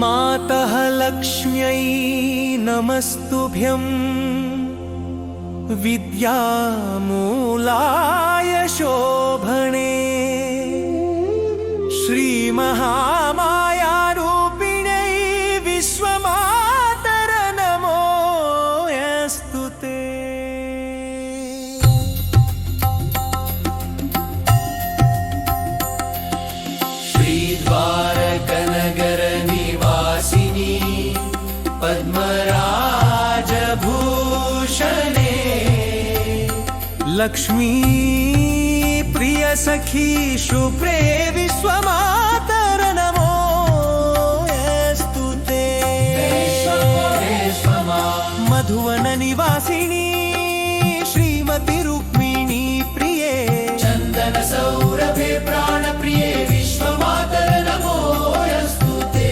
मातः लक्ष्म्यै नमस्तुभ्यं विद्यामूलाय शोभने श्रीमहामायारूपिण्यै विश्वमातर नमोऽस्तु ते। श्रीद्वारकनगरनिवासिनी पद्मराजभूषणे लक्ष्मी प्रिय सखी शुभ्रे विश्वमातर नमोऽस्तु ते। मधुवन निवासिनी श्रीमती रुक्मिणी प्रिये चंदन सौरभे प्राण प्रिये विश्वमातर नमोऽस्तु ते।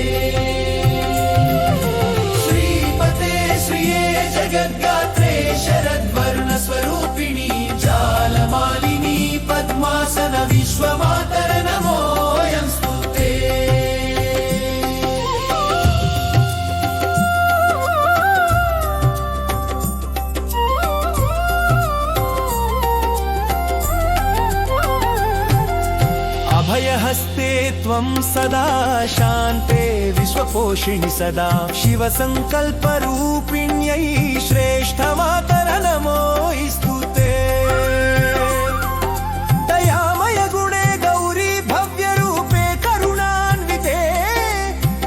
श्रीपते श्रिये जगद्गात्रे शरद्वर्ण स्वरूपिणी जालमालिनी पद्मासन विश्वमातर नमोऽस्तु ते। अभयहस्ते त्वं सदा शान्ते विश्वपोषिणि सदा शिवसङ्कल्परूपिण्यै श्रेष्ठमातर नमोऽस्तु ते। दयामय गुणे गौरी भव्यरूपे करुणान्विते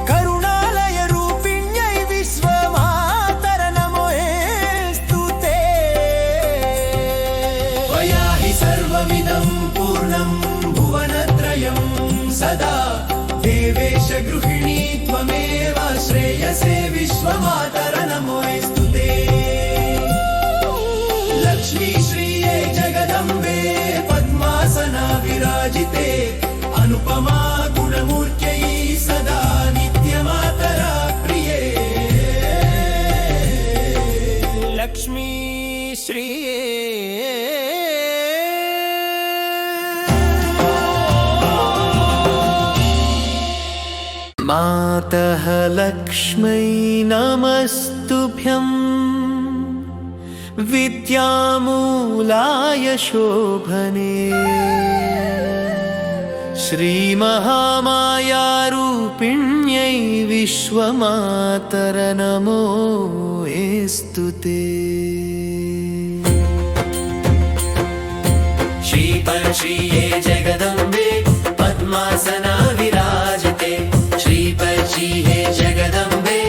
करुणालय रूपिण्यै विश्वमातर नमोऽस्तु ते। त्वया हि सर्वमिदं पूर्णं भुवनत्रयं सदा देवेश गृहिणी त्वमेव श्रेयसे विश्वमातर नमोऽस्तु ते। लक्ष्मी श्रिये जगदम्बे पद्मासना विराजिते अनुपमा गुणमूर्त्यै सदा नित्यमातरा प्रिये। लक्ष्मी श्रिये मातः लक्ष्मै नमस्तुभ्यं विद्यामूलाय शोभने श्रीमहामायारूपिण्यै विश्वमातर नमोऽस्तु ते। श्रीये जगदम्बे पद्मासना विराजते श्रीये जगदम्बे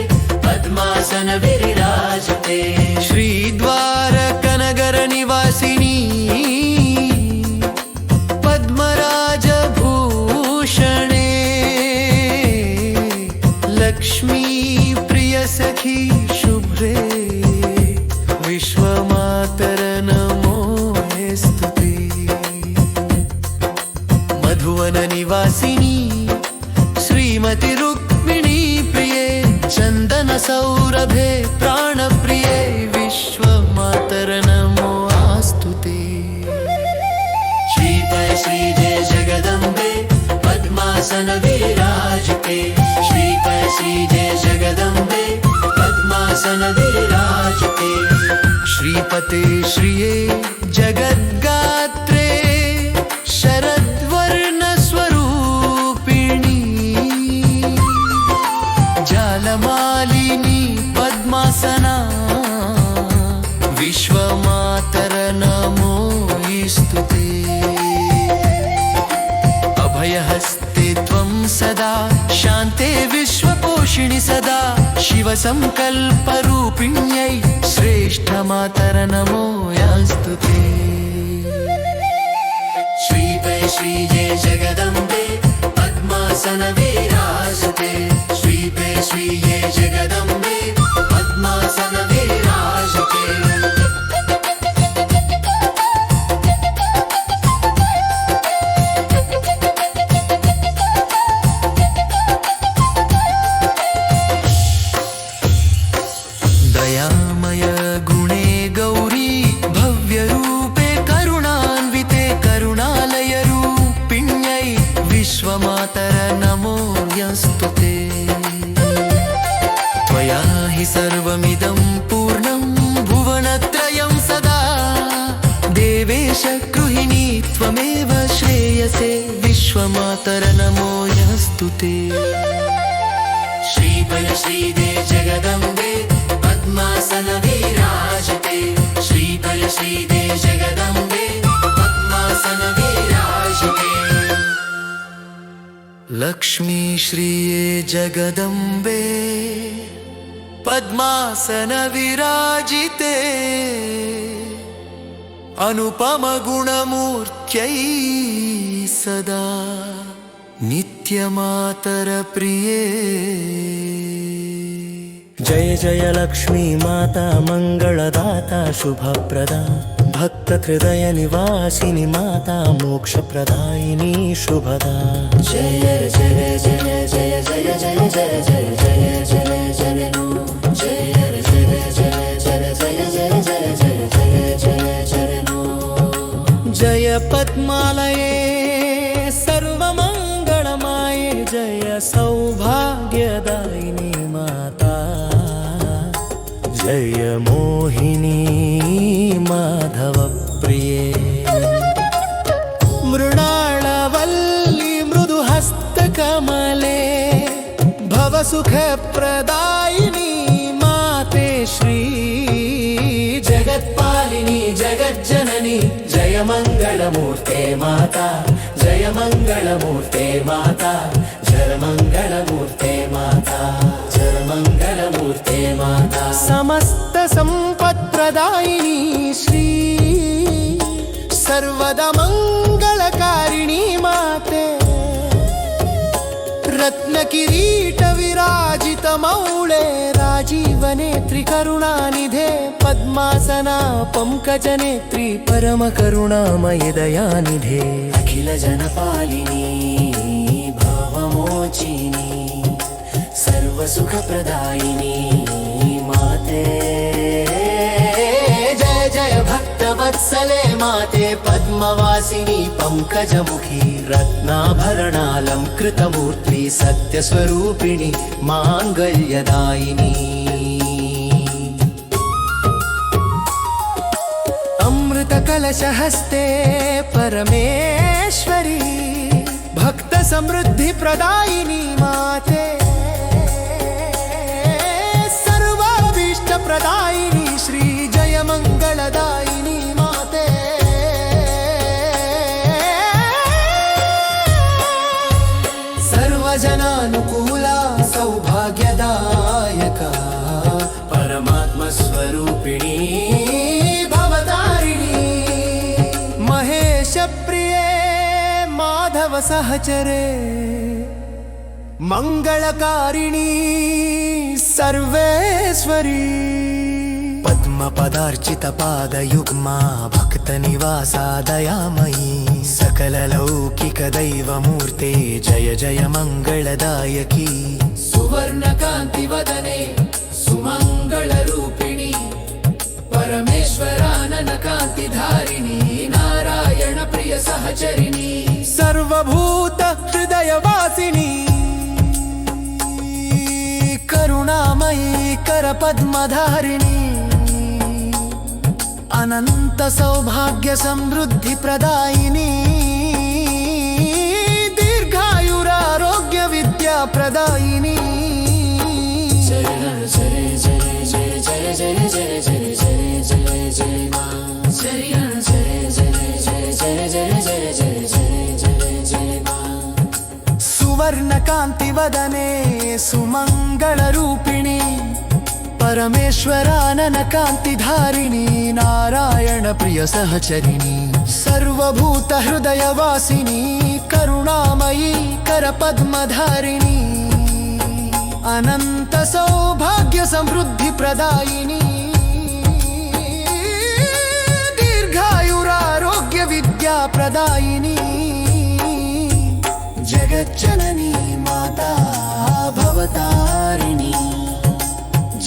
पद्मासन विराजते। श्रीद्वारकनगर निवासिनी पद्मराजभूषणे लक्ष्मी प्रिय सखी शुभ्रे विश्वमातर नमोऽस्तु ते। मधुवन निवासिनी श्रीमती रुक्मिणी प्रिये चंदन सौरभे प्राण प्रिये विश्वमातर नमोऽस्तु ते। श्रीजय जगदम्बे पद्मासन विराजते श्रीजय जगदम्बे पद्मासन विराजते। श्रीपते श्रिये जगद्गात्रे शरद्वर्ण स्वरूपिणी जालमालिनी पद्मासना विश्वमातर नमोऽस्तु ते। अभयहस्ते त्वं सदा शान्ते विश्वपोषिणि सदा शिवसङ्कल्परूपिण्यै श्रेष्ठमातर नमोऽस्तु ते। श्रीजय जगदम्बे पद्मासन विराजते श्रीये जगदम्बे पद्मासन विराजते। विश्वमातर नमो यस्तु ते त्वया हि सर्वमिदं पूर्णं भुवनत्रयं सदा देवेश गृहिणी त्वमेव श्रेयसे विश्वमातर नमो यस्तु ते श्रीफल श्रीदे जगदम्बे पद्मासन विराजते श्रीफल श्रीदे जगदम्बे पद्मासन विराजते लक्ष्मी श्रिये जगदम्बे पद्मासन विराजिते अनुपम गुणमूर्त्यै सदा नित्यमातर प्रिये जय जय लक्ष्मी माता मंगलदाता शुभप्रदा भक्त हृदय निवासिनी माता मोक्षप्रदायिनी शुभदा जय जय जय जय जय जय जय जय जय जय जय जय नो जय जय जय जय जय जय जय जय जय जय नो जय पद्मालये सर्वमंगलमाये जय सौभाग्यदायिनी माता जय मोहिनी माधव प्रिये मृणालवल्ली मृदुहस्तकमले भवसुखप्रदायिनी माते श्री जगत्पालिनी जगज्जननी जय मंगलमूर्ते माता जय मंगलमूर्ते माता जय मंगलमूर्ते माता जय मंगलमूर्ते माता समस्त संपत्प्रदायिनी श्री सर्वदा मंगलकारिणी माते रत्नकिरीट विराजित मौळे राजीवनेत्री करुणानिधे पद्मासना पंकजनेत्री परम करुणामयि दयानिधे अखिल जनपालिनी भावमोचिनी सर्वसुखप्रदायिनी माते जय जय भक्तवत्सले माते पद्मवासिनी पंकजमुखी रत्नाभरणालंकृतमूर्ति सत्यस्वरूपिणी माङ्गल्यदायिनी अमृतकलशहस्ते परमेश्वरी भक्तसमृद्धिप्रदायिनी माते सर्वाभीष्टप्रदायिनी श्री जय मंगलदायिनी माते सर्वजनानुकूला सौभाग्यदायका परमात्मस्वरूपिणी भवतारिणी महेशप्रिये माधव सहचरे मंगलकारिणी सर्वेश्वरी पद्मपदार्चित पादयुग्मा भक्तनिवासा दयामयी सकललौकिक दैवमूर्ते जय जय मंगलदायकी सुवर्णकान्तिवदने सुमङ्गलरूपिणी परमेश्वराननकान्तिधारिणी नारायण प्रिय सहचरिणी सर्वभूत हृदयवासिनी करुणामयी करपद्मधारिणी अनंत सौभाग्य समृद्धि प्रदायिनी दीर्घायुरारोग्य विद्या प्रदायिनी जय जय जय जय जय जय जय जय जय जय जय मां जय जय जय जय जय जय जय जय जय जय मां सुवर्णकान्तिवदने सुमङ्गलरूपिणी परमेश्वराननकान्तिधारिणी नारायण प्रिय सहचरिणी सर्वभूतहृदयवासिनी करुणामयी करपद्मधारिणी अनंत सौभाग्य समृद्धि प्रदायिनी दीर्घायुरारोग्य विद्या प्रदायिनी जगज्जननी माता भवतारिणी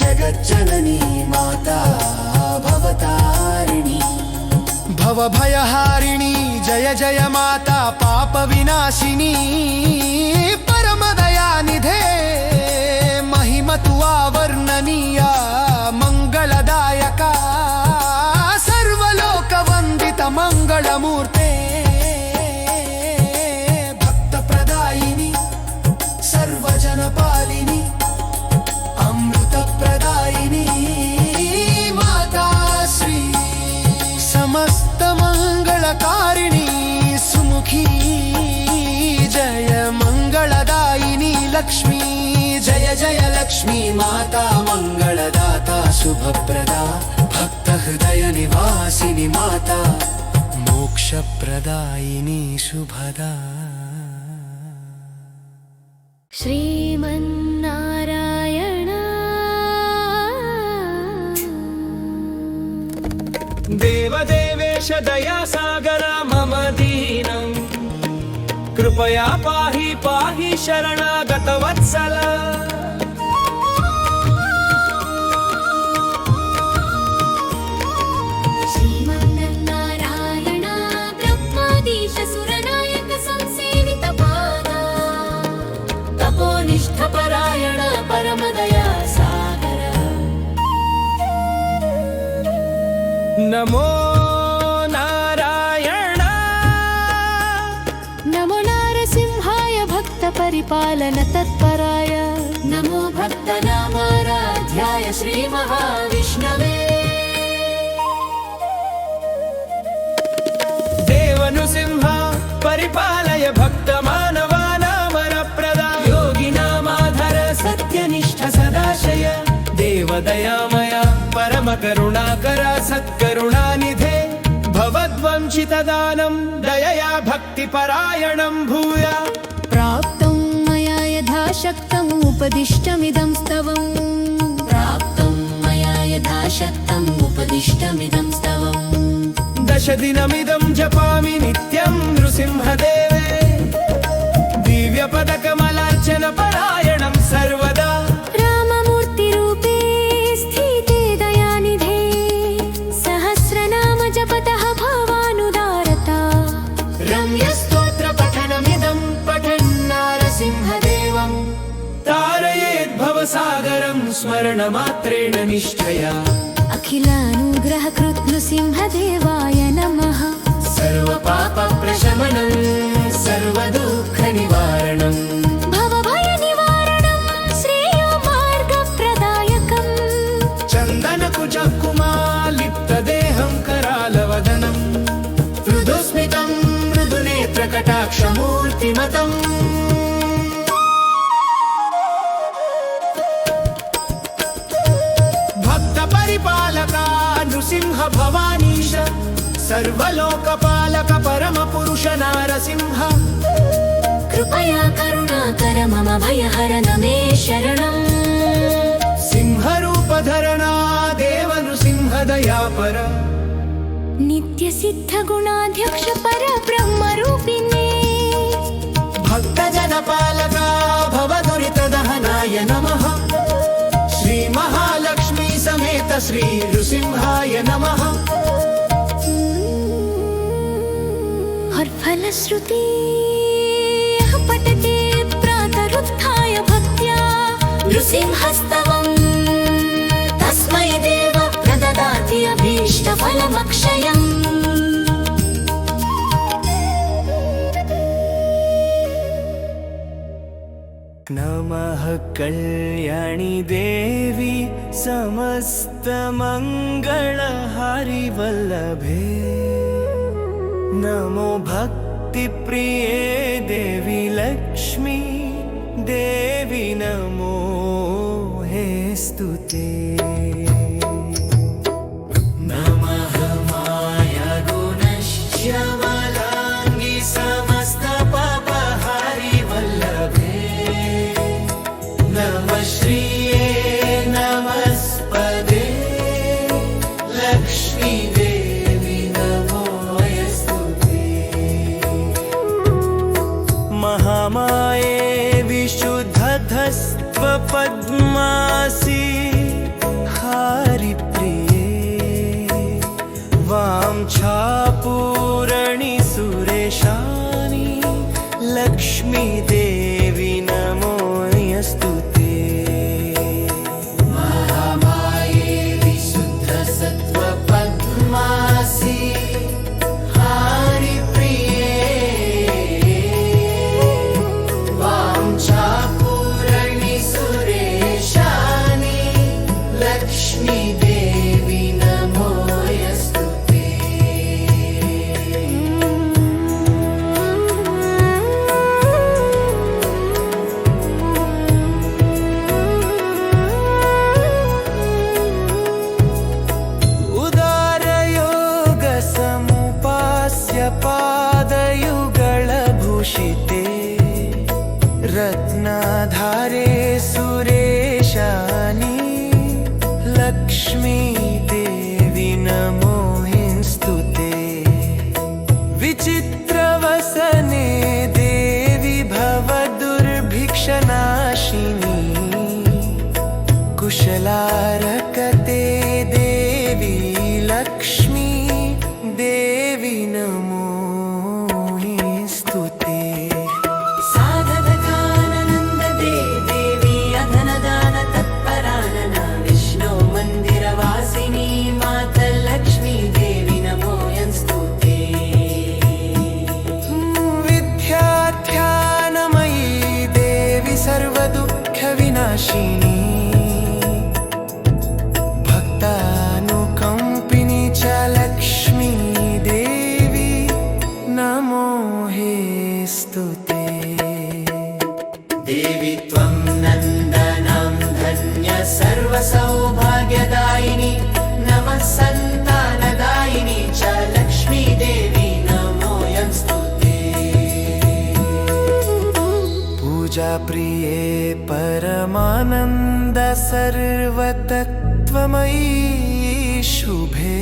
जगज्जननी माता भवतारिणी भवभयहारिणी जय जय माता पाप विनाशिनी लक्ष्मी जय जय लक्ष्मी माता मंगलदाता शुभप्रदा भक्त हृदय निवासिनी माता मोक्षप्रदायिनी शुभदा श्रीमन्नारायण देवदेवेश दयासागर मम दीनम् कृपया पाहि पाहि शरणागतवत्सल श्रीमन्नारायण ब्रह्मादीश सुरनायक संसेवितपादा तपोनिष्ठपरायण परमदया सागर नमो नारायण नमो नारसिंहाय भक्तपरिपालन तत्पराय नमो भक्तनामाराध्याय श्रीमहाविष्णवे देवनृसिंह परिपालय भक्तमानवानामरप्रदा योगिनामाधर सत्यनिष्ठ सदाशय देवदयामय परमकरुणाकर सत्करुणानिधे भवद्वंचितदानं दयया भक्तिपरायणं भूया प्राप्तं मया यथा शक्तम् उपदिष्टमिदं स्तवम् प्राप्तं मया यथा शक्तम् उपदिष्टमिदं स्तवम् दशदिनमिदं जपामि नित्यं नृसिंहदेवे दिव्यपदकमलार्चनपरायणं सर्वदा राममूर्तिरूपे स्थिते दयानिधे सहस्रनाम जपतः भावानुदारता रम्यस्तोत्रपठनमिदं पठन् नारसिंहदेवं तारयेद्भवसागरं स्मरणमात्रेण निष्ठया अखिलानुग्रहकृत् नृसिंहदेवाय नमः सर्वपापप्रशमनं सर्वदुःखनिवारणं भवभयनिवारणं श्रेयो मार्गप्रदायकम् चन्दनकुचकुमालिप्तदेहं करालवदनं मृदुस्मितं मृदुनेत्रकटाक्षमूर्तिमतम् भक्तपरिपालका नृसिंह भवानीश सर्वलोकपालक परमपुरुष नारसिंह कृपया करुणाकर मम भयहरण मे शरणम् सिंहरूपधरणा देव नृसिंह दयापर नित्यसिद्धगुणाध्यक्ष परब्रह्मरूपिणे भक्तजनपालका भवदुरितदहनाय नमः श्रीमहालक्ष्मी समेत श्री नृसिंहाय नमः हर्फलश्रुति पठते प्रातरुत्थाय भक्त्या नृसिंहस्तवम् तस्मै देव प्रददाति अभीष्टफलमक्षयम् नमः कल्याणि देवी समस्तमङ्गलहारि वल्लभे नमो भक्तिप्रिये देवी लक्ष्मी देवी नमो हे स्तुते नमः माया गुणश्यामलाङ्गी समस्तपापहारि वल्लभे नमः श्रिये नमस्पदे लक्ष्मी देवी नमो यस्तुते महामाये विशुद्धधस्त्वपद्मासि हरिप्रिये वाञ्छापूरणि सुरेशानि लक्ष्मी देवी नमो यस्तुते महामाये विशुद्धसत्त्वपद्मासि हरिप्रिये वाञ्छापूरणि सुरेशानि लक्ष्मी देवी नमो यस्तुते रत्नाधारे सुरेशानि लक्ष्मी देवी नमोऽस्तु ते विचित्रवसने देवी भवदुर्भिक्षनाशिनी कुशलारकते देवी लक्ष्मी देवी नमोऽस्तु ते साधककाननन्ददे देवी अधनदान तत्परानना विष्णु मन्दिरवासिनी माता लक्ष्मी देवी नमोऽस्तु ते विद्याध्यानमयी देवी सर्वदुःखविनाशिनी भक्तानुकम्पिनी च लक्ष्मी देवी नमोऽस्तु ते देवी त्वं नन्दनं धन्य सर्वसौभाग्यदायिनी नमः सन्तानदायिनी च लक्ष्मी देवी नमोऽस्तु ते पूजा प्रिये परमानन्द सर्वतत्त्वमयी शुभे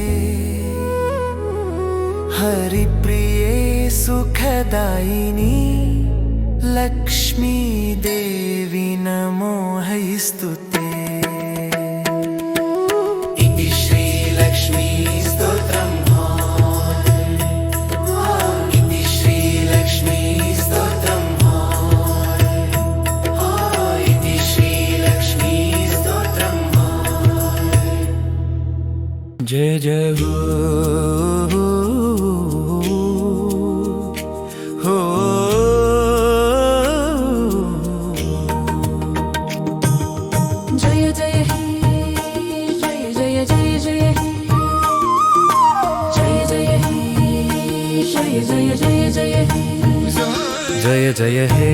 हरिप्रिये सुखदायिनी लक्ष्मी देवी नमोऽस्तु ते इति श्रीलक्ष्मी स्तोत्रम् इति श्रीलक्ष्मी स्तोत्रम् इति श्रीलक्ष्मी स्तोत्रम् जय जय हो जय जय हे जय जय जय जय हे जय जय हे जय जय जय जय हे जय जय हे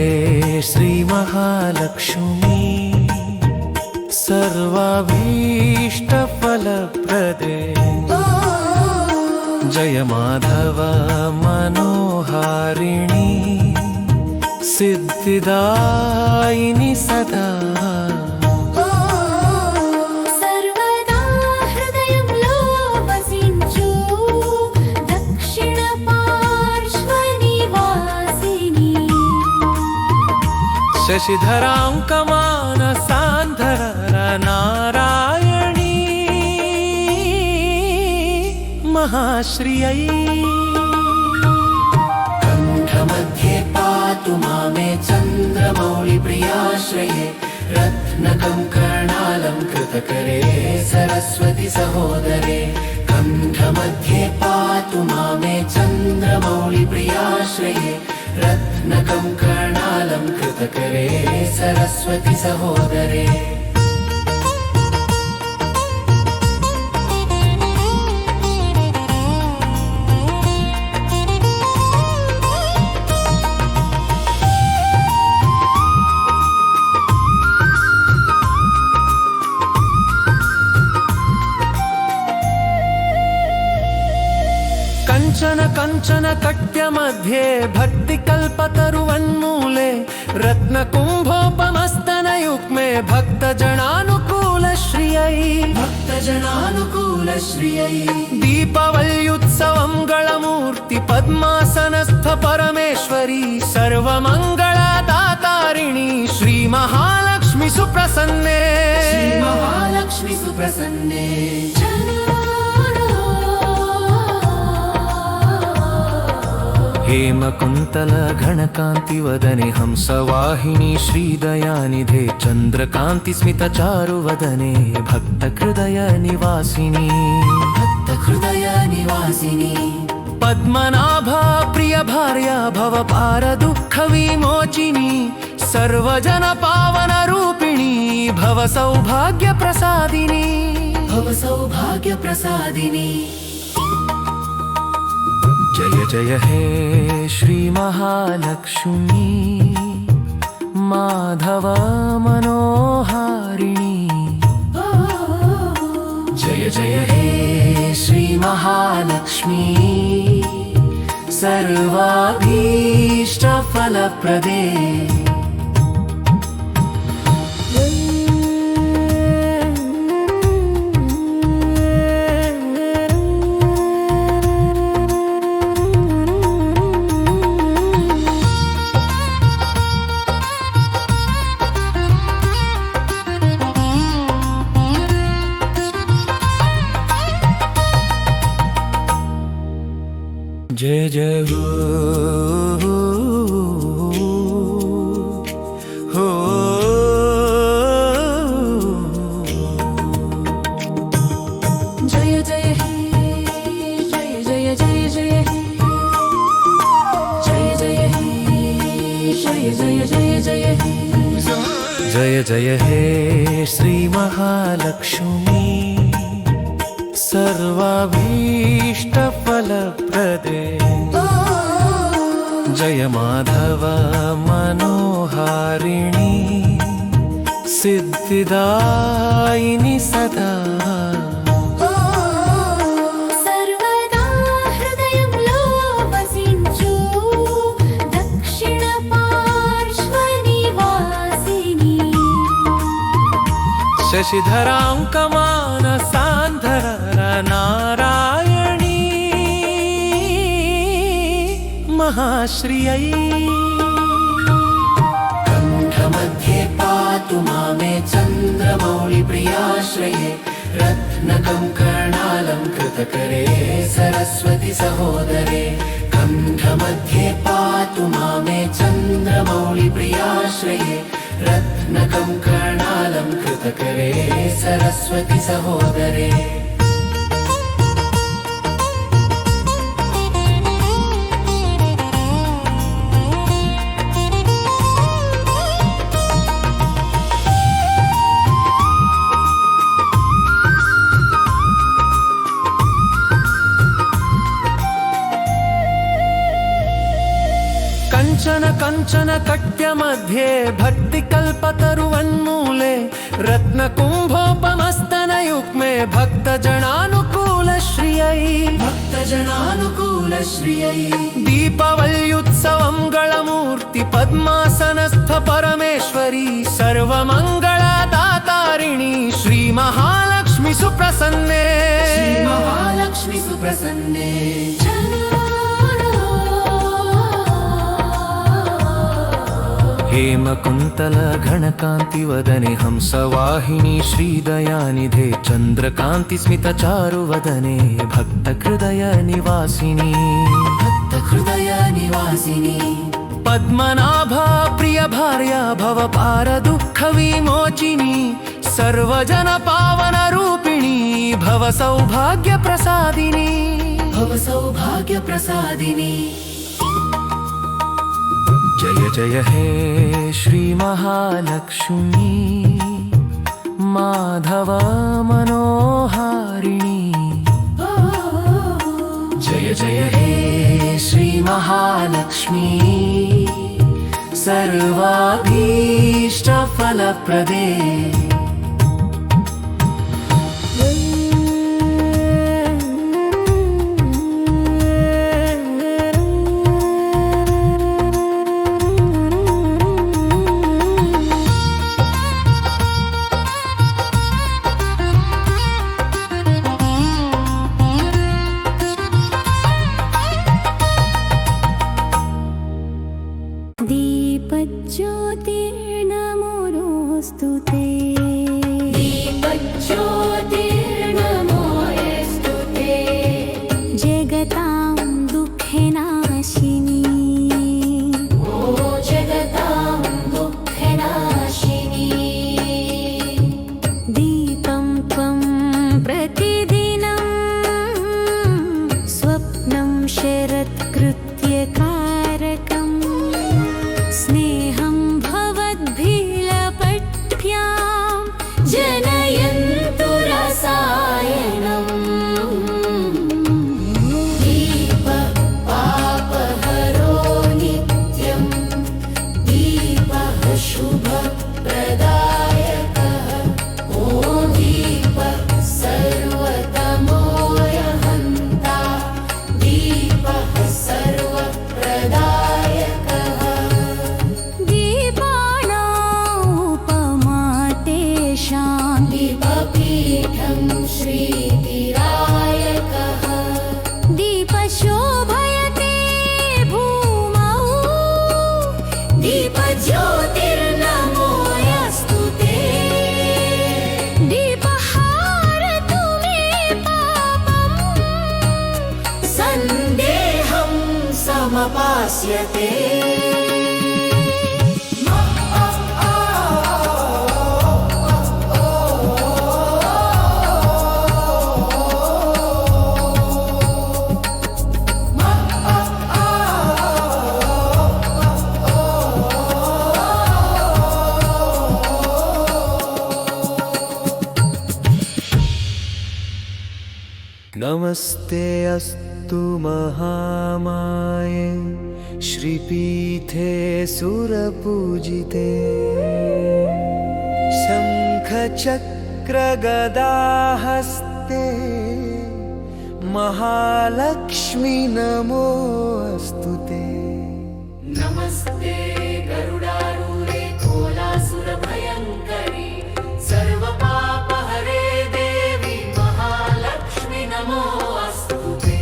श्री महालक्ष्मी सर्वाभीष्टफलप्रदे जय माधव मनोहारिणी सिद्धिदायिनी सदा सर्वदा हृदयंलो वसिंचु दक्षिणपार्श्वनिवासिनी शशिधराङ्कमानसान्धर नारायणी महाश्रियै कण्ठमध्ये पातु मामे चन्द्रमौळिप्रियाश्रये रत्नकङ्कणालङ्कृतकरे सरस्वती सहोदरे कण्ठमध्ये पातु मामे चन्द्रमौळिप्रियाश्रये रत्नकङ्कणालङ्कृतकरे सरस्वती सहोदरे कंचन कंचन कट्यमध्ये भक्तिकल्पतरुवन्मूले रत्नकुम्भोपमस्तनयुग्मे भक्तजनानुकूलश्रियै भक्तजनानुकूलश्रियै दीपवल्युत्सवङ्गलमूर्ति पद्मासनस्थ परमेश्वरी सर्वमङ्गलदातारिणी श्रीमहालक्ष्मी सुप्रसन्ने श्रीमहालक्ष्मी सुप्रसन्ने हेमकुन्तल घनकान्तिवदने हंसवाहिनी श्रीदयानिधे चन्द्रकान्ति स्मितचारुवदने भक्तहृदय निवासिनी भक्तहृदय निवासिनी पद्मनाभा प्रिय भार्या भव पार दुःख विमोचिनी सर्वजन पावन रूपिणी भव सौभाग्य प्रसादिनी भव सौभाग्य प्रसादिनी जय जय हे श्री महालक्ष्मी माधव मनोहारिणी जय जय हे श्री महालक्ष्मी सर्वाभीष्टफलप्रदे जय जय हो हो जय जय हे जय जय जय जय हे जय जय हे जय जय जय जय हे जय जय हे श्री महालक्ष्मी सर्वाभीष्टफलप्रदे जय माधव मनोहारिणी सिद्धिदायिनी सदा सर्वदा हृदయంలో వసించు దక్షిణ పార్శ్వనివాసిని शशिधराङ्कमानसान्धर नारायणी महाश्रियै कण्ठमध्ये पातु मामे चन्द्रमौळि प्रियाश्रये रत्नकं कर्णालं कृतकरे सरस्वति सहोदरे कण्ठमध्ये पातु मामे चन्द्रमौळि प्रियाश्रये रत्नकं कर्णालं कृतकरे सरस्वति सहोदरे कंचन कंचन कट्यमध्ये भक्तिकल्पतरुवन्मूले रत्नकुम्भोपमस्तनयुग्मे भक्तजनानुकूलश्रियै भक्तजनानुकूलश्रियै दीपवल्युत्सवं गळमूर्ति पद्मासनस्थ परमेश्वरी सर्वमङ्गलदातारिणी श्रीमहालक्ष्मी सुप्रसन्ने महालक्ष्मी सुप्रसन्ने हेमकुन्तल घनकान्तिवदने हंसवाहिनी श्रीदयानिधे चन्द्रकान्ति स्मितचारुवदने भक्तहृदय निवासिनी भक्तहृदय निवासिनी पद्मनाभा प्रिय भार्या भव पार दुःख विमोचिनी सर्वजन पावन रूपिणी भव सौभाग्य प्रसादिनी भव सौभाग्य प्रसादिनी जय जय हे श्री महालक्ष्मी माधव मनोहारिणी जय जय हे श्री महालक्ष्मी सर्वाभीष्टफलप्रदे दीपज्योतिर्नमोऽस्तु ते दीपज्योतिर्नमोऽस्तु ते जगतां दुःखनाशिनी ओ जगतां दुःखनाशिनी दीपं त्वं प्रतिदिनं स्वप्नं शरत्कृत्यकारकम् स्नेहं भवद्भिलपट्भ्यां जनयन्तु नमोऽस्यते नमस्ते अस्तु महामाये श्रीपीठे सुरपूजिते शङ्खचक्रगदाहस्ते महालक्ष्मी नमोऽस्तु ते नमस्ते गरुडारूढे कोलासुरभयङ्करी सर्वपापहरे देवी महालक्ष्मी नमोऽस्तु ते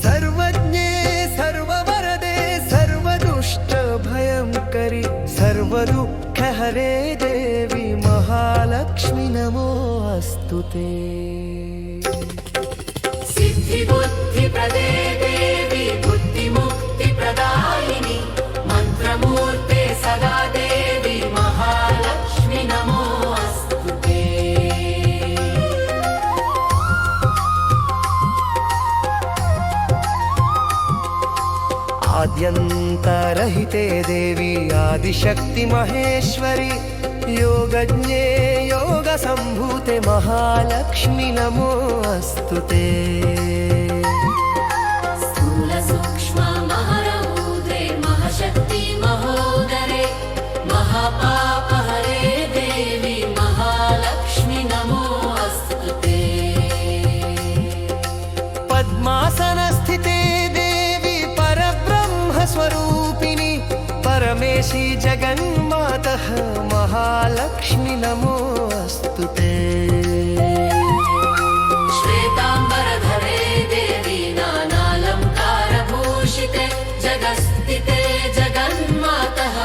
सर्वज्ञे सर्ववरदे सर्वदुष्टभयङ्करि सर्वदुःखहरे देवी महालक्ष्मी नमोऽस्तु ते सिद्धिबुद्धिप्रदे देवी बुद्धिमुक्तिप्रदायिनि मन्त्रमूर्ते सदा देवी महालक्ष्मी नमोऽस्तु ते आद्यन्तरहिते देवी आदिशक्ति महेश्वरी योगज्ञे योगसम्भूते महालक्ष्मी नमोऽस्तु ते स्थूलसूक्ष्म महरौद्रे महशक्ति महोदरे महापापहरे देवी महालक्ष्मी नमोऽस्तु ते पद्मासनस्थिते देवी परब्रह्मस्वरूपिणी परमेशी जगन्मातः महालक्ष्मी नमोऽस्तु ते श्वेताम्बरधरे देवी नानालङ्कारभूषिते जगस्थिते जगन्मातः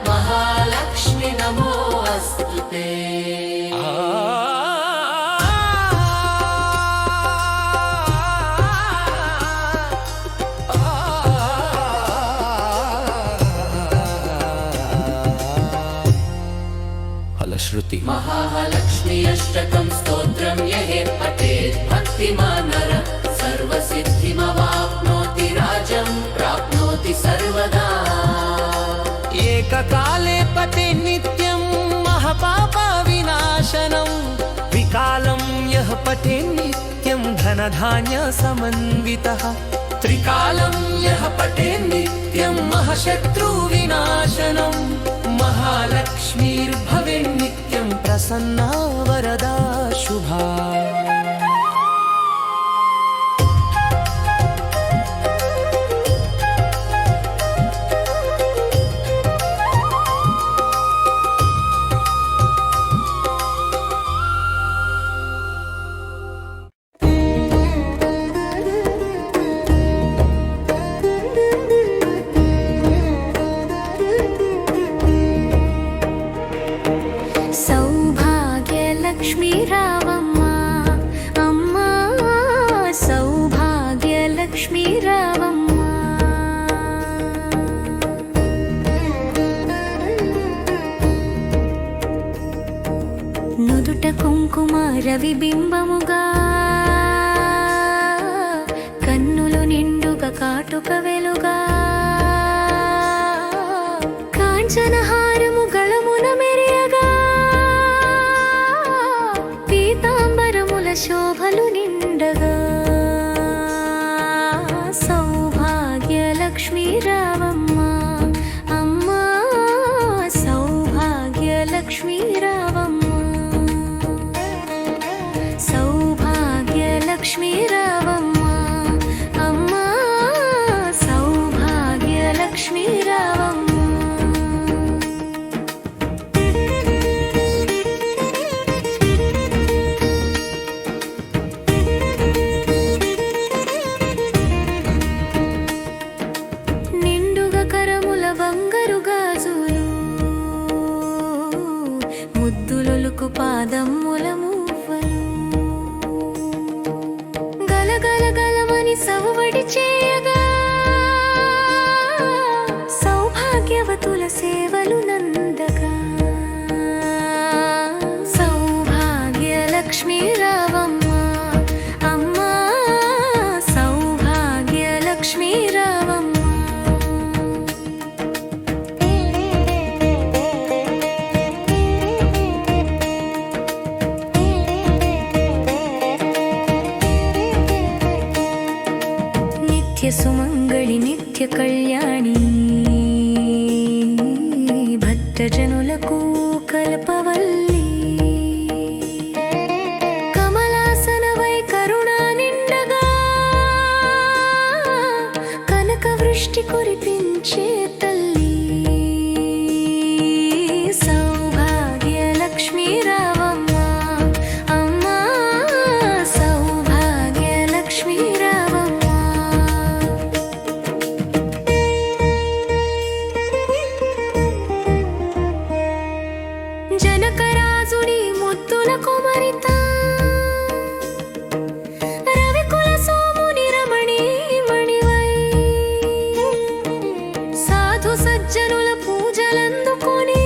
महालक्ष्मी नमोऽस्तु ते फलश्रुति महालक्ष्मी अष्टकं स्तोत्रं यः पठेत् भक्तिमान् नरः सर्वसिद्धिमवाप्नोति राजं प्राप्नोति सर्वदा एककाले पते नित्यं महापापविनाशनं विकालं यः पठे नित्यं धनधान्यसमन्वितः त्रिकालं यः पठे नित्यं महशत्रुविनाशनं महालक्ष्मीर्भवे नित्यं प्रसन्ना वरदा शुभा సౌభాగ్యలక్ష్మీ రావమ్మ అమ్మ సౌభాగ్యలక్ష్మీ రావమ్మ నుదుట కుంకుమ రవిబింబముగా కన్నులు నిండుగా కాటుక వెలుగా కాంచనహారము గళమున మెరియగా పీతాంబరముల శోభలు నిండగా సౌభాగ్యలక్ష్మీ రావమ్మ అమ్మ సౌభాగ్యలక్ష్మీ రావమ్మ సౌభాగ్యలక్ష్మీ రావమ్మ అమ్మ సౌభాగ్యలక్ష్మీ రావమ్మ సేవలు నందగా సౌభాగ్యలక్ష్మీ రావమ్మ అమ్మా సౌభాగ్యలక్ష్మీ రావమ్మ నిత్య సుమంగళి నిత్య కళ్యాణి భక్తజనులకు కల్పవల్లి కమలాసనవై కరుణా నిండగా కనక వృష్టి కురిపించే తల్లి సౌభాగ్యలక్ష్మీ రావమ్మ అమ్మా సౌభాగ్యలక్ష్మీ రావమ్మ జనకరాజుని ముద్దుల కుమరిత రవికుల సోముని రమణీ మణివై సాధు సజ్జనుల పూజలందుకొని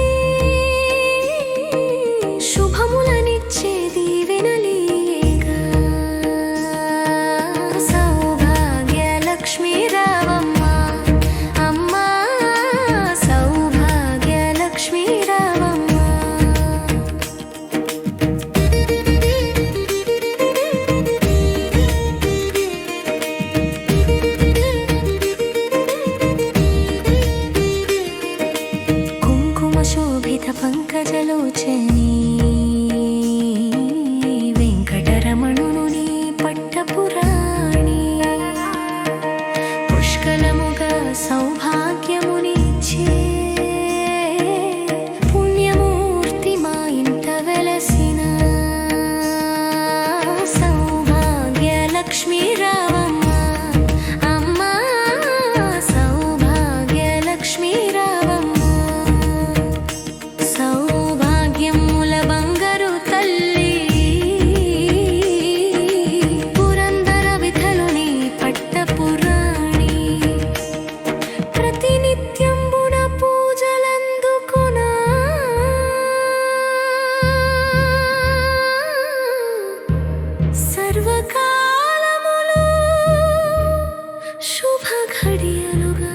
శుభములనిచ్చే దీవెనలీయగా సౌభాగ్యలక్ష్మీ రావమ్మ అమ్మా సౌభాగ్యలక్ష్మీ రావమ్మ కుంకుమశోభిత పంకజలోచని వెంకటరమణుని పట్టపురాణి పుష్కలముగా సౌభాగ్యమునిచ్చే పుణ్యమూర్తి మా ఇంట వెలసిన సౌభాగ్యలక్ష్మీ రావమ్మ అమ్మా సౌభాగ్యలక్ష్మీ రావమ్మ సౌభాగ్యముల బంగారు తల్లి పురందర విఠలుని పట్టపురాణి ప్రతినిత్యంబున పూజలందుకునా సర్వకాలములు శుభ ఘడియలుగా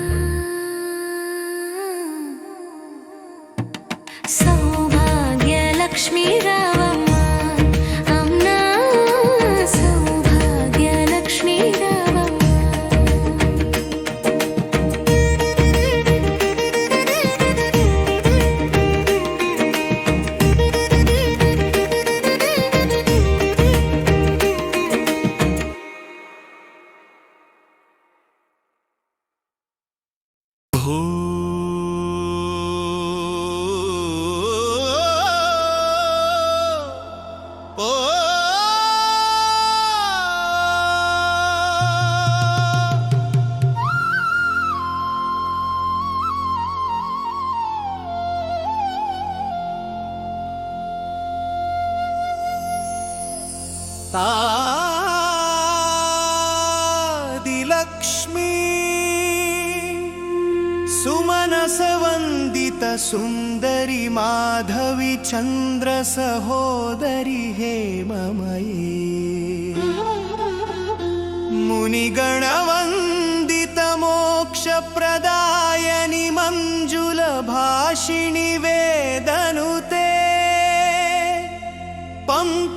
సౌభాగ్యలక్ష్మీ రావమ్మ అమ్మా సౌభాగ్యలక్ష్మీ రావమ్మ आदिलक्ष्मी सुमनसवन्दित सुन्दरि माधवी चन्द्र सहोदरि हेममयी मुनिगणवन्दित मोक्षप्रदायनि मञ्जुलभाषिणि वेदनुते पंकजवासिनि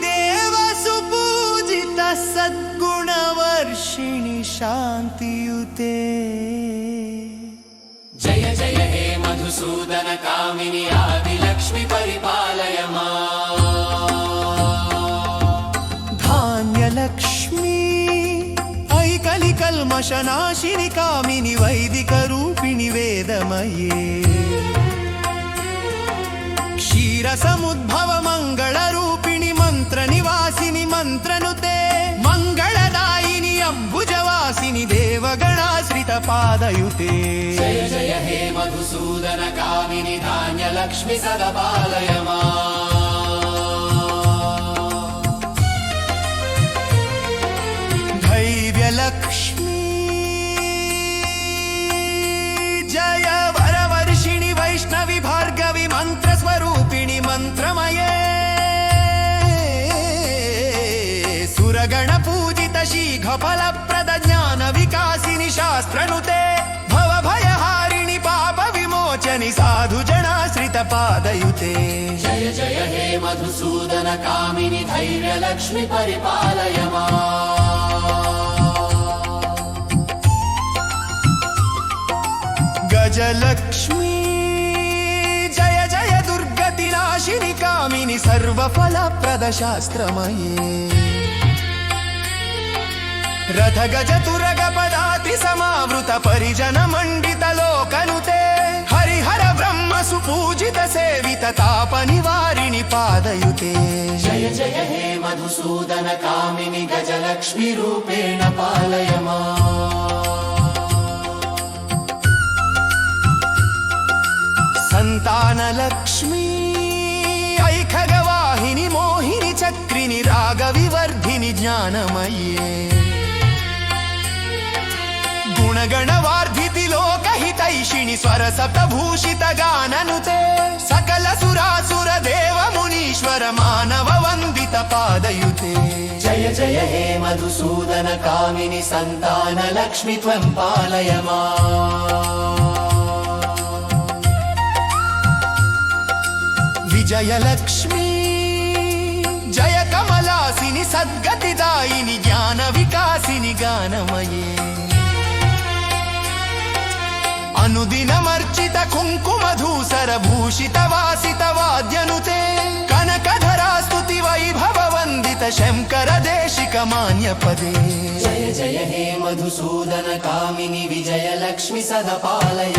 देवसुपूजित सद्गुणवर्षिणि शान्तियुते जय जय हे मधुसूदन कामिनि आदिलक्ष्मि परिपालय माम् धान्यलक्ष्मी ऐकलिकल्मषनाशिनि कामिनि वैदिकरूपिणि वेदमये क्षीरसमुद्भव मङ्गलरूपिणि मन्त्रनिवासिनि मन्त्रनुते मङ्गलदायिनि अम्बुजवासिनि देवगणाश्रितपादयुते जय जय हे मधुसूदन कामिनि धान्यलक्ष्मि सदपालय माम् धैर्यलक्ष्मी మంత్రమయే సురగణ పూజిత శీఘఫల ప్రద జ్ఞాన వికాసిని శాస్త్రనుతే భవ భయహారిణి పాప విమోచని సాధు జనాశ్రిత పాదయుతే జయ జయ హే మధుసూదన కామిని ధైర్యలక్ష్మి పరిపాలయ గజలక్ష్మీ జయ జయ దుర్గతి నాశిని కామిని సర్వఫలప్రద శాస్త్రమయే రథ గజ తురగ పదాతి సమావృత పరిజన మండిత లోకనుతే హరిహర బ్రహ్మ సుపూజిత సేవిత తాప నివారిణి పాదయుతే జయ జయ హే మధుసూదన కామిని గజలక్ష్మి రూపేణ పాలయ సంతానలక్ష్మీ ఐఖగవాహిని మోహిని చక్రిని రాగ వివర్ధిని జ్ఞానమయే గుణగణవార్ధితి లోకహితైషిణి స్వరసప్తభూషిత గాననుతే సకల సురాసుర దేవ మునీశ్వర మానవ వందిత పాదయుతే జయ జయ హే మధుసూదన కామిని సంతాన లక్ష్మి త్వం పాలయ విజయలక్ష్మీ జయ కమలాసిని సద్గతిదాయిని జ్ఞాన వికాసిని గానమయే అనుదినమర్చిత కుంకుమధూసర భూషిత వాసిత వాద్యనుతే కనకధరా స్తుతి వైభవ వందిత శంకర దేశిక మాన్య పదే జయ జయ హే మధుసూదన కామిని విజయలక్ష్మి సదా పాలయ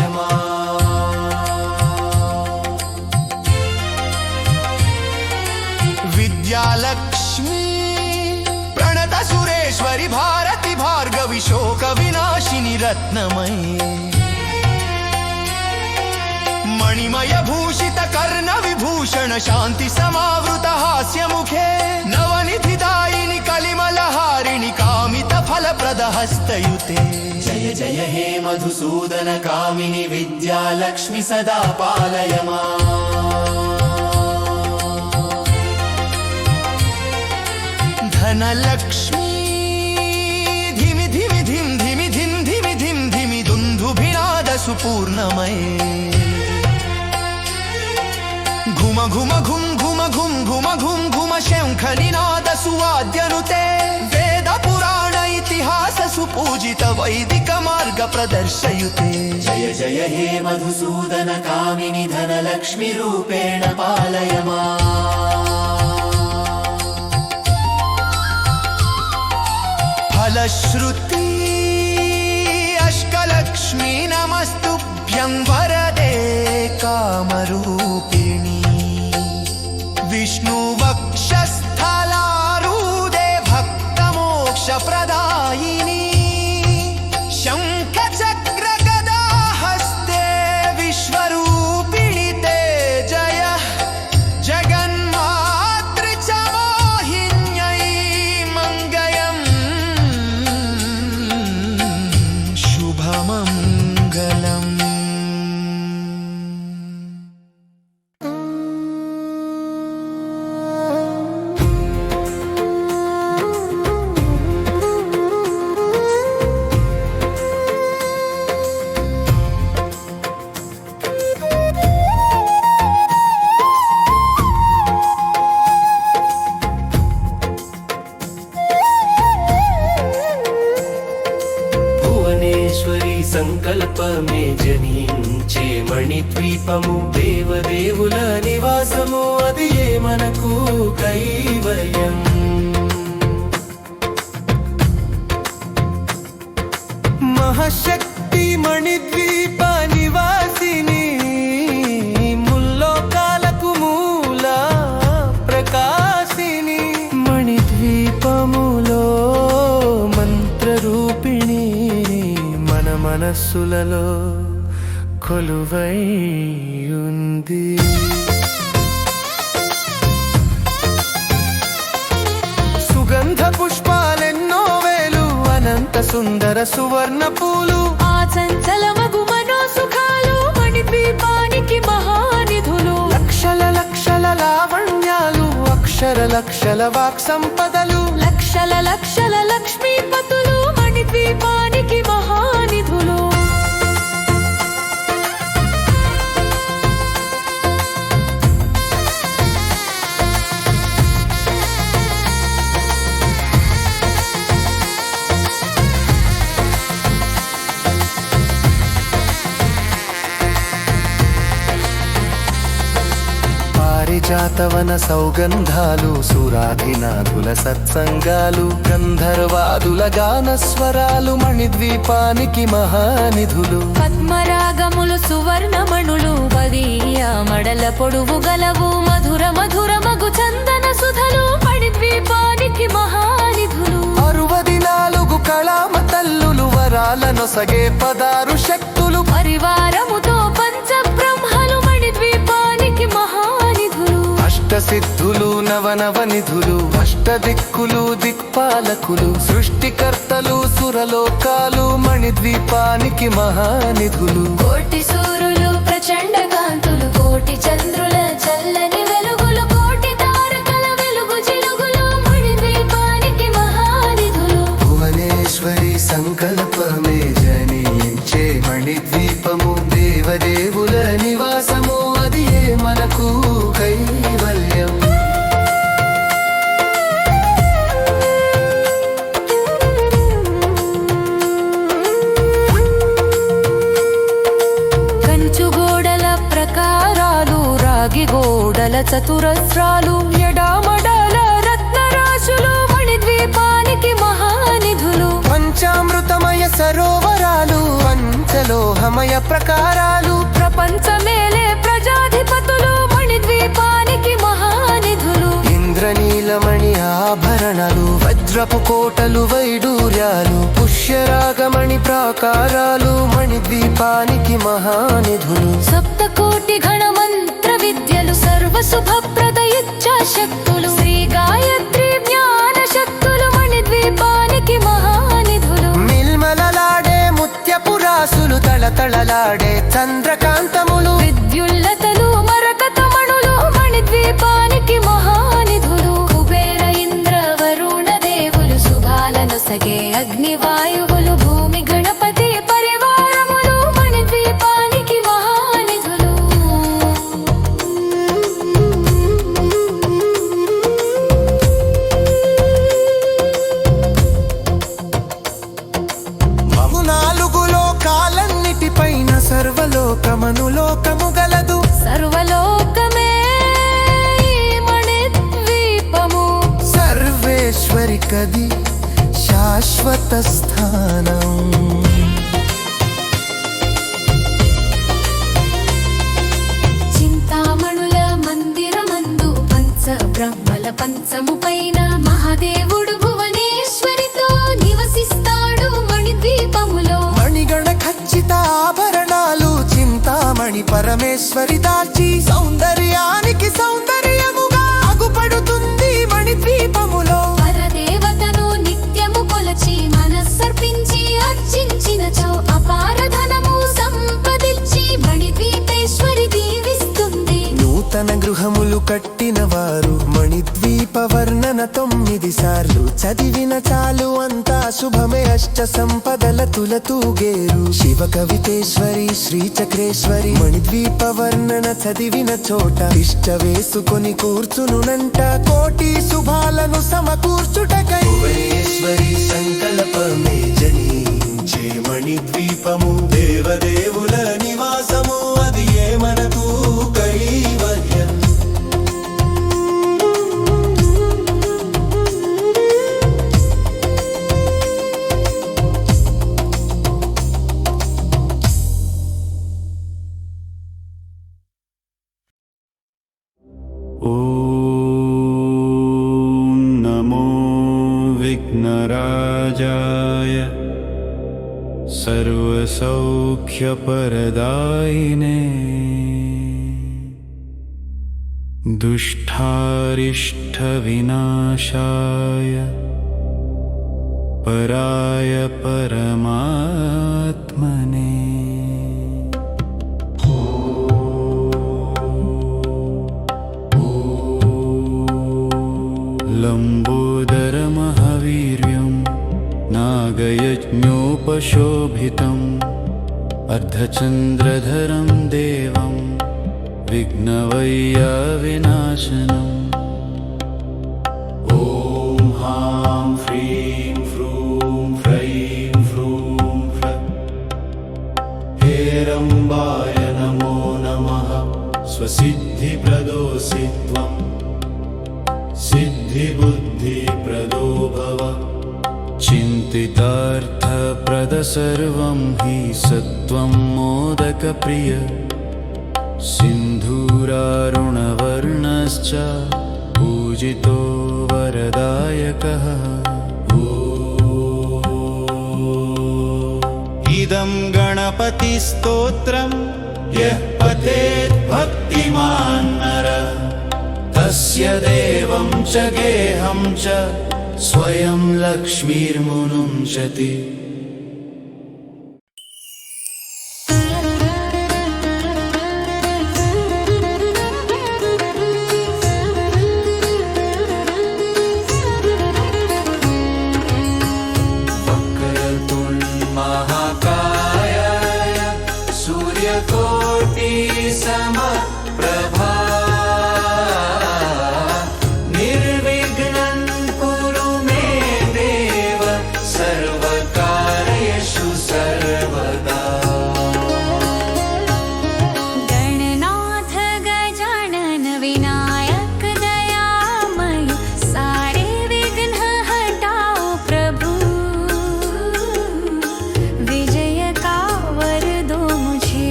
విద్యాలక్ష్మీ ప్రణత సురేశ్వరి భారతి భార్గవి శోక వినాశిని రత్నమయే మణిమయ భూషిత కర్ణ విభూషణ శాంతి సమావృత హాస్యముఖే నవనిధిదాయిని కలిమలహారిణి కామిత ఫలప్రద హస్తయుతే జయ జయ హే మధుసూదన కామిని విద్యాలక్ష్మి సదా పాలయ ధనలక్ష్మీ ధిమి ధిమి ధిం ధిమి ధిం ధిమి ధిం ధిమి దుందుభినాద సుపూర్ణమయే ఘుమ ఘుమ ఘుం ఘుమ ఘుం ఘుమ ఘుం ఘుమ శంఖ నినాద సువాద్యనుతే వేద పురాణ ఇతిహాస సుపూజిత వైదిక మార్గ ప్రదర్శయుతే జయ జయ హే మధుసూదన కామిని ధనలక్ష్మి రూపేణ పాలయ ఫలశ్రుతి అష్కలక్ష్మీ నమస్తుభ్యం వరదే కామరూపిణి విష్ణు వక్షస్థలారూఢే భక్త మోక్ష ప్రదాయిని శంఖ చక్ర గదా హస్తే విశ్వరూపిణి తే జయ జగన్మాతృ చ మోహిన్యై మంగళం శుభమంగళం భువనేశ్వరి సంకల్పమే జనించే మణిద్వీపము దేవదేవుల నివాసము అది ఏ మనకు కైవల్యం మహాశక్తి మణిద్వీప నివాసిని ముల్లోకాలకు మూల ప్రకాశిని మణిద్వీపములో మంత్రరూపిణి మన మనస్సులలో కొలువై ఉంది సుగంధ పుష్పాలెన్నో వేలు అనంత సుందర సువర్ణ పూలు ఆ చంచలమగు మనోసుఖాలు మణిద్వీపానికి మహానిధులు లక్షల లక్షల లక్షల వాక్ సంపదలు లక్షల లక్షల లక్ష్మీపతులు మణిద్వీపానికి మహానిధులు. పారిజాతవన సౌగంధాలు సురాధినాథుల సత్సంగాలు గంధర్వాదుల గానస్వరాలు మణిద్వీపానికి మహానిధులు. పద్మరాగములు సువర్ణమణులు వదీయ మడల పొడువు గలవు మధుర మధుర మగు చందన సుధలు మణిద్వీపానికి మహానిధులు. 64 కళామ తల్లులు వరాలనొసగే 16 శక్తులు పరివారముతో పంచబ్రహ్మలు మణిద్వీపానికి మహానిధులు. అష్టసిద్ధులు నవనవనిధులు అష్టదిక్కులు దిక్పాలకులు సృష్టికర్తలు సురలోకాలు మణిద్వీపానికి మహానిధులు. కోటి సూర్యులు ప్రచండ కాంతులు కోటి చంద్రుల చల్లని వెలుగులు కోటి తారకల వెలుగు జిలుగులు మణిద్వీపానికి మహానిధులు. భువనేశ్వరి సంకల్పమే జనించే మణిద్వీపము దేవదేవుల నివాసము అది మనకు కైవల్యం. కంచు గోడల ప్రకారాలు రాగి గోడల చతురస్రాలు ఎడామడాల రత్నరాశులు మణిద్వీపానికి మహానిధులు. పంచామృతమయ సరోవరాలు పంచలోహమయ ప్రకారాలు ప్రపంచమేలే ప్రజాధిపతులు మణిద్వీపానికి మహానిధులు. ఇంద్రనీలమణి ఆభరణాలు వజ్రపు కోటలు వైడూర్యాలు పుష్యరాగమణి ప్రాకారాలు మణిద్వీపానికి మహానిధులు. సప్తకోటి గణ మంత్ర విద్యలు సర్వ శుభప్రద ఇచ్చా శక్తులు శ్రీ గాయత్రి జ్ఞాన శక్తులు మణిద్వీపానికి మహానిధులు. మిల్మలలాడే ముత్యపురాసులు తళతళలాడే చంద్రకాంతములు విద్యుల్లతలు మరకతమణులు మణిద్వీపానికి మహానిధులు. కుబేర ఇంద్ర వరుణ దేవులు శుభాలను సగే అగ్నివాయువులు భూమి గణపతి పరివారములు మణిద్వీపానికి మహానిధులు. నాలుగు లోకాలన్నిటిపైన సర్వలోకమనులోకము గలదు. సర్వలోకమే ఈ మణిద్వీపము సర్వేశ్వరి కది శాశ్వత స్థానం. చింతామణుల మందిరమందు పంచ బ్రహ్మల పంచము పైన మహాదేవుడు భువనేశ్వరితో నివసిస్తాడు మణిద్వీపములో. మణిగణ ఖచ్చిత ఆభరణాలు చింతామణి పరమేశ్వరి దాచి సౌందర్యానికి సౌందర్యముగా అగుపడుతుంది మణిద్వీపములో. పరదేవతను నిత్యము కొలచి మనస్సర్పించి అర్చించినచో అపార ధనము సంపదించి మణిద్వీపేశ్వరి దీవిస్తుంది. నూతన గృహములు కట్టిన వారు మణిద్వీప వర్ణన 9 సార్లు చదివిన చాలు అంతా శుభమే. అష్ట సంపదల తులతూగేరు శివ కవితేశ్వరి శ్రీచక్రేశ్వరి మణిద్వీప వర్ణన చదివిన చోట ఇష్ట వేసుకొని కూర్చునునంట కోటి శుభాలను సమకూర్చుటకై. భువనేశ్వరి సంకల్పమే జనించే మణిద్వీపము దేవదేవుల నివాసము అది మనకు కైవల్యం. ॐ नमो विघ्नराजाय सर्वसौख्यपरदायिने दुष्टारिष्टविनाशाय पराय परमात्मने यज्ञोपशोभितम् अर्धचन्द्रधरं देवं विघ्नवैयाविनाशनम् ॐ हां ह्रीं फ्रूं ह्रैं फ्रूं हेरम्बाय नमो नमः स्वसिद्धिप्रदोऽसि त्वं सिद्धिबुद्धिप्रदो भव चिन्तितार्थप्रद सर्वं हि सत्त्वं मोदकप्रिय सिन्धूरारुणवर्णश्च पूजितो वरदायकः इदं गणपतिस्तोत्रम् यः पठेत् भक्तिमान् नरः तस्य देवं च गेहं च स्वयं लक्ष्मीर्मुनुंशति महाकाय सूर्यकोटि समप्रभा निर्विघ्नं कुरु मे देव सर्वकार्येषु सर्वदा गणनाथ गजानन विनायक दयामय सारे विघ्न हटाओ प्रभु विजय का वर दो मुझे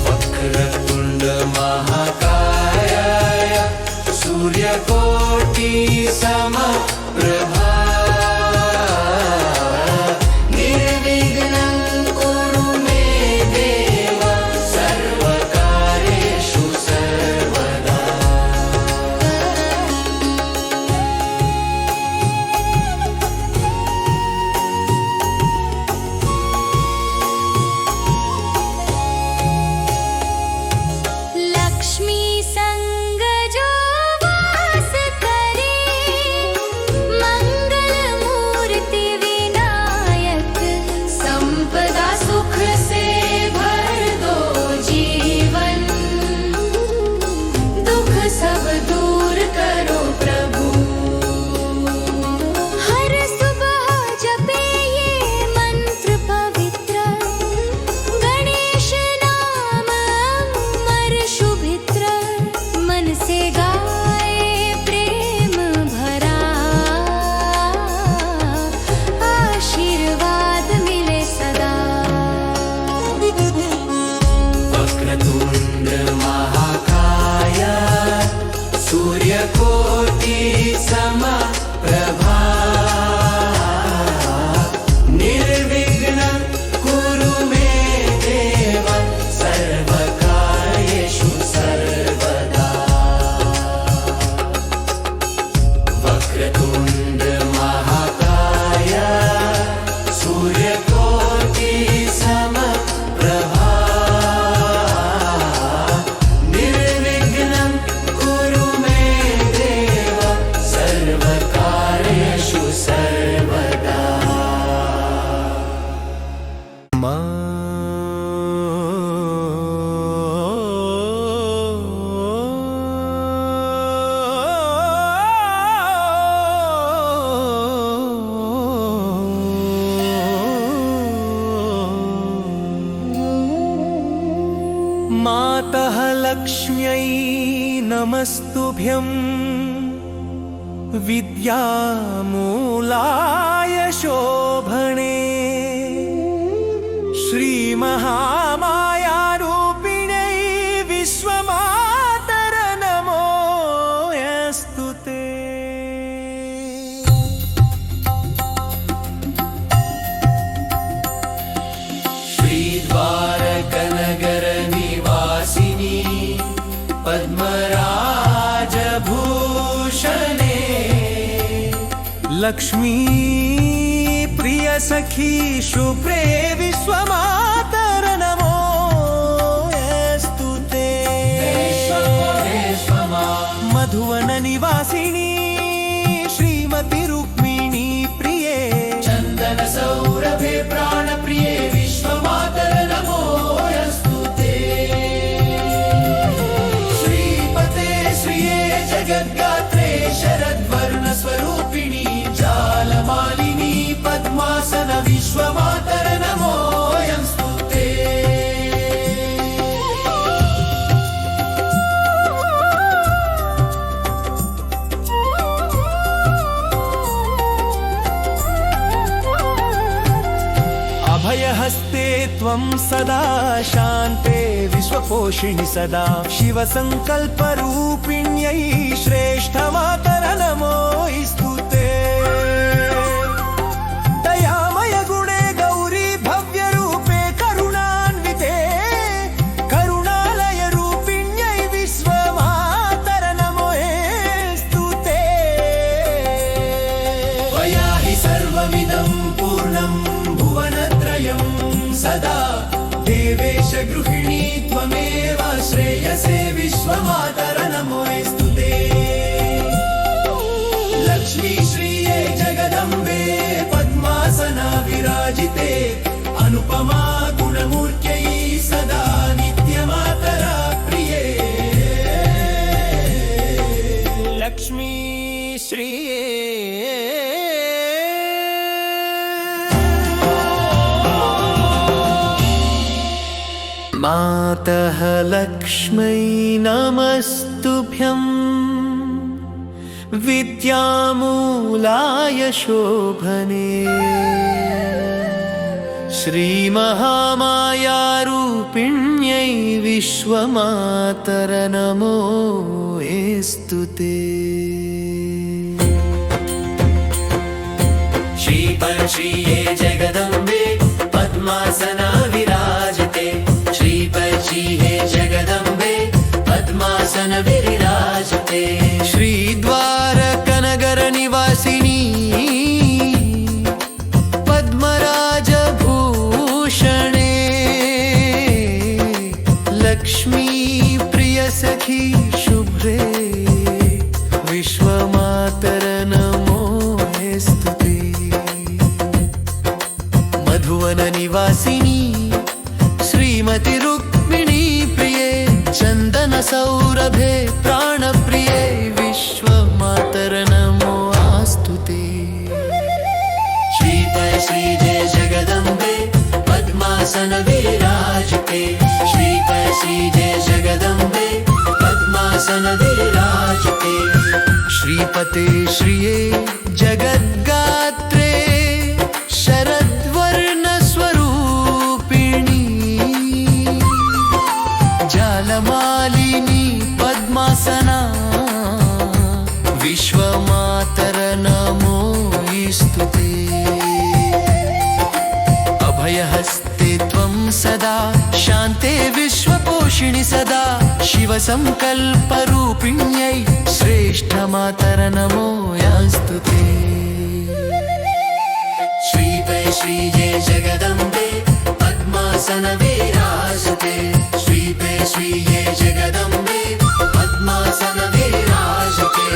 वक्रतुण्ड महाकाय सूर्यकोटि समप्रभा निर्विघ्नं कुरु मे देव सर्वकार्येषु सर्वदा लक्ष्मी संग जो वास करे मंगल मूर्ति विनायक संपदा सुख से भर दो जीवन दुख सब दूर करो प्रभु हर सुबह जपे ये मंत्र पवित्र गणेश नाम अमर शुभित्र मन से गाए प्रेम भरा आशीर्वाद मिले सदा वक्रतुण्ड महाकाय सूर्यकोटि समप्रभा निर्विघ्नं कुरु मे देव सर्वकार्येषु सर्वदा वक्रतुण्ड महाकाय सूर्यकोटि समप्रभा निर्विघ्नं कुरु मे देव सर्वकार्येषु सर्वदा मातः लक्ष्म्यै नमस्तुभ्यं विद्यामूलाय शोभणे श्रीमहामायारूपिण्यै विश्वमातर नमोऽस्तु ते श्रीद्वारकनगर निवासिनी पद्मराजभूषणे लक्ष्मी प्रिय सखी शुभ्रे विश्वमातर नमोऽस्तु ते मधुवन निवासिनी श्रीमती रुक्मिणी प्रिये त्वं सदा शान्ते विश्वपोषिणि सदा शिवसङ्कल्परूपिण्यै श्रेष्ठमातर नमोऽस्तु ते दयामय गुणे गौरी भव्यरूपे करुणान्विते करुणालय रूपिण्यै विश्वमातर नमोऽस्तु ते त्वया हि सर्वमिदं पूर्णं भुवनत्रयं सदा देवेश गृहिणी त्वमेव श्रेयसे विश्वमातर नमोऽस्तु ते लक्ष्मी श्रिये जगदम्बे पद्मासना विराजिते अनुपमा गुणमूर्त्यै सदा नित्यमातरा प्रिये लक्ष्मी श्रिये मातः लक्ष्मै नमस्तुभ्यं विद्यामूलाय शोभने श्रीमहामायारूपिण्यै विश्वमातर नमोऽस्तु ते श्रीये जगदम्बे पद्मासना विराजते श्रीये जगदम्बे पद्मासन विराजते श्रीद्वारकनगर निवासिनी पद्मराजभूषणे लक्ष्मी प्रिय सखी शुभ्रे विश्वमातर नमोऽस्तु ते मधुवन निवासिनी श्रीमती रुक्मिणी प्रिये चन्दन सौरभे प्राणप्रिये विश्वमातर नमोऽस्तु ते श्रीये जगदम्बे पद्मासन विराजते श्रीये जगदम्बे पद्मासन विराजते श्रीपते श्रिये जगद्गात्रे शरद्वर्णस्वरूपिणी जालमालिनी पद्मासना विश्वमातर नमोऽस्तु ते अभयहस्ते त्वं सदा शान्ते विश्वपोषिणि सदा शिवसङ्कल्परूपिण्यै श्रेष्ठमातर नमोऽस्तु ते श्रीये जगदम्बे पद्मासन विराजते श्रीये जगदम्बे पद्मासन विराजते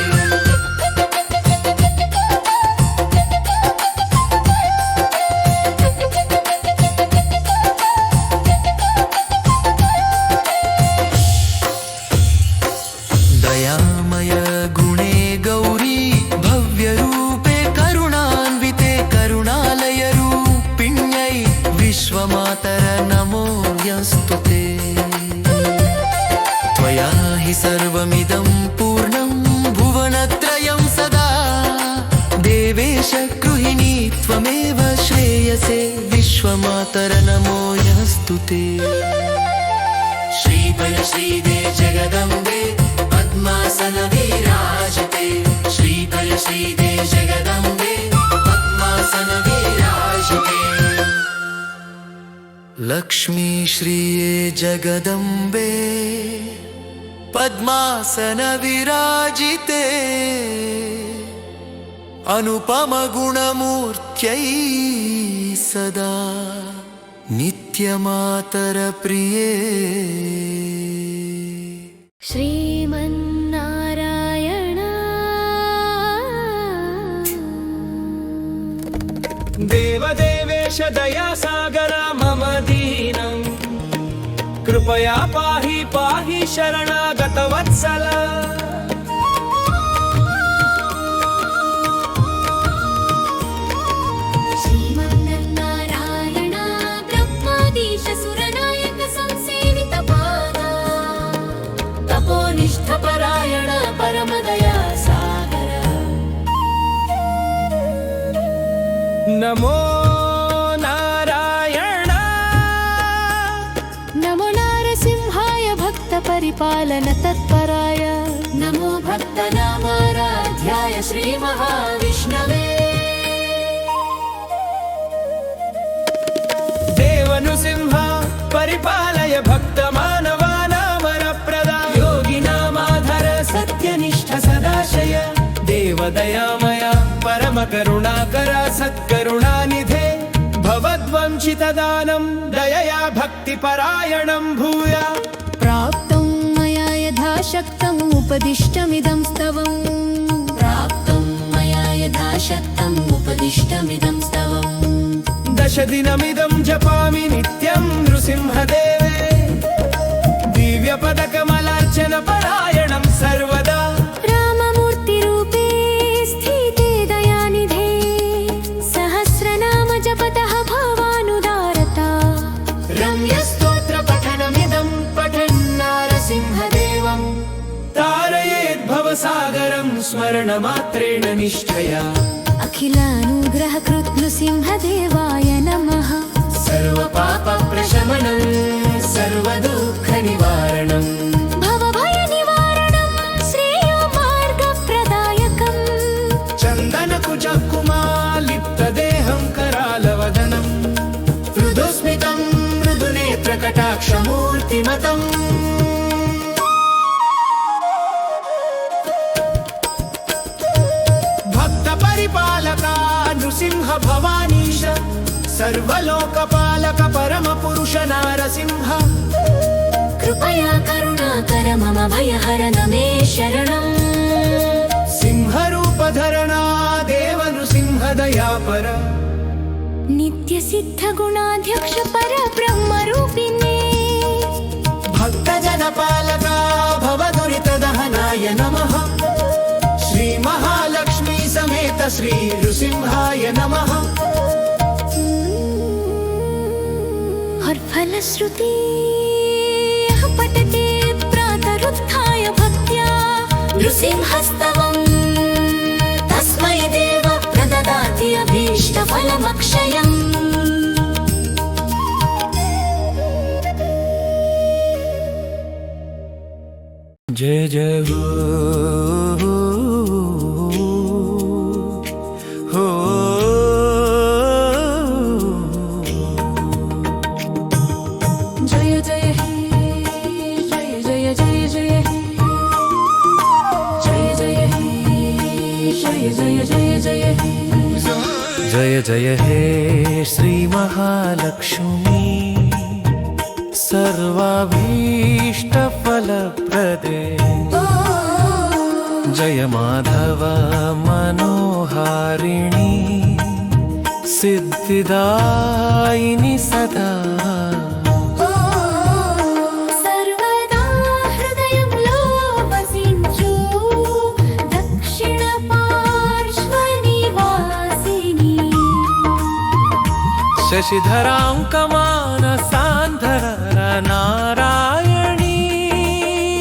दयामय गुणे गौरी भव्यरूपे करुणान्विते करुणालय रूपिण्यै विश्वमातर नमोऽस्तु ते त्वया हि सर्वमिदं पूर्णं भुवनत्रयं सदा देवेश गृहिणी त्वमेव श्रेयसे विश्वमातर नमोऽस्तु ते श्रीये जगदम्बे पद्मासन विराजते श्रीये जगदम्बे पद्मासन विराजते लक्ष्मी श्रिये जगदम्बे पद्मासन विराजिते अनुपम गुणमूर्त्यै सदा नित्यमातर प्रिये श्रीमन्नारायण देवदेवेश दयासागर मम दीनं कृपया पाहि पाहि शरणागतवत्सल श्रीमन्नारायण ब्रह्मादीश सुरनायक संसेवित पादा तपोनिष्ठपरायण परमदया सागर नमो नारायण परिपालन तत्पराय नमो भक्तनामाराध्याय श्रीमहाविष्णवे देवनृसिंह परिपालय भक्तमानवानामरप्रदा योगिनामाधर सत्यनिष्ठ सदाशय देवदयामय परमकरुणाकर सत्करुणानिधे भवद्वंचितदानं दयया भक्तिपरायणं भूया प्राप्तं मया यथा शक्तम् उपदिष्टमिदं स्तवम् प्राप्तं मया यथा शक्तम् उपदिष्टमिदं स्तवम् दशदिनमिदं जपामि नित्यं नृसिंहदेवे दिव्यपदकमलार्चनपरायणं सर्वदा राममूर्तिरूपे स्थिते दयानिधे सहस्रनाम जपतः भवानुदारता रम्यस्तोत्रपठनमिदं पठन्नारसिंहदेवं तारयेद् भवसागरं स्मरणमात्रेण निष्ठया अखिलानुग्रहकृत् नृसिंहदेवाय नमः सर्वपापप्रशमनं सर्वदुःखनिवारणं भवभयनिवारणं श्रेयोमार्गप्रदायकम् चन्दनकुचकुमालिप्तदेहं करालवदनं मृदुस्मितं मृदुनेत्रकटाक्षमूर्तिमतम् भक्तपरिपालका नृसिंह भवानीश सर्वलोकपालक परमपुरुष नारसिंह कृपया करुणाकर मम भयहर न मे शरणम् सिंहरूपधरणा देव नृसिंह दयापर नित्यसिद्धगुणाध्यक्ष परब्रह्मरूपिणे भक्तजनपालका भवदुरितदहनाय नमः श्रीमहालक्ष्मी समेत श्री नृसिंहाय नमः हर्फलश्रुति पठते प्रातरुत्थाय भक्त्या नृसिंहस्तवम् तस्मै देव प्रददाति अभीष्टफलमक्षयम् जय जय हो जय जय हे जय जय जय जय हे जय जय हे जय जय जय जय हे जय जय हे श्री महालक्ष्मी सर्वाभीष्टफलप्रदे जय माधव मनोहारिणी सिद्धिदायिनी सदा सर्वदा हृदयंलो वसिंचु दक्षिणपार्श्वनिवासिनी शशिधरां कमानसान्धर नारा